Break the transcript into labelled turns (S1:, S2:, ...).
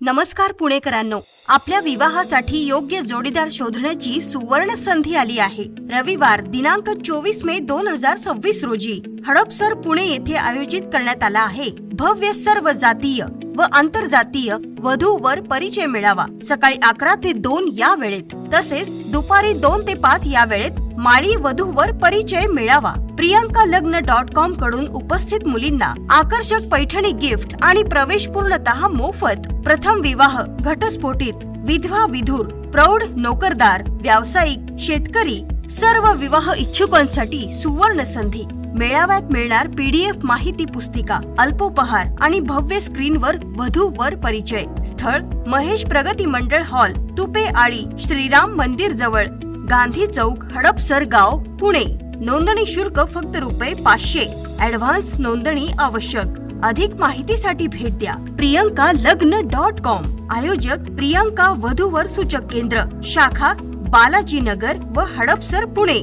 S1: नमस्कार पुणेकरांनो, आपल्या विवाहासाठी योग्य जोडीदार शोधण्याची सुवर्ण संधी आली आहे। रविवार दिनांक 24 मे 2026 रोजी हडपसर पुणे येथे आयोजित करण्यात आला आहे भव्य सर्व जातीय व आंतरजातीय वधू-वर परिचय मेळावा। सकाळी 11 ते 2 या वेळेत तसेच दुपारी 2 ते 5 या वेळेत माळी वधू-वर परिचय मेळावा। priyankalagna.com कडून उपस्थित मुलींना आकर्षक पैठणी गिफ्ट आणि प्रवेश पूर्णतः मोफत। प्रथम विवाह, घटस्फोटित, विधवा विधूर, प्रौढ नोकरदार, व्यावसायिक, शेतकरी सर्व विवाह इच्छुकांसाठी सुवर्ण संधी। मेळाव्यात मिळणार PDF माहिती पुस्तिका, अल्पोपहार आणि भव्य स्क्रीनवर वधू-वर परिचय। स्थळ महेश प्रगती मंडळ हॉल, तुपे आळी, श्रीराम मंदिर जवळ, गांधी चौक, हडपसर गाव, पुणे। नोंदणी शुल्क फक्त ₹500। ऍडव्हान्स नोंदणी आवश्यक। अधिक माहितीसाठी भेट द्या priyankalagna.com। आयोजक प्रियंका वधू-वर सूचक केंद्र, शाखा बालाजी नगर व हडपसर, पुणे।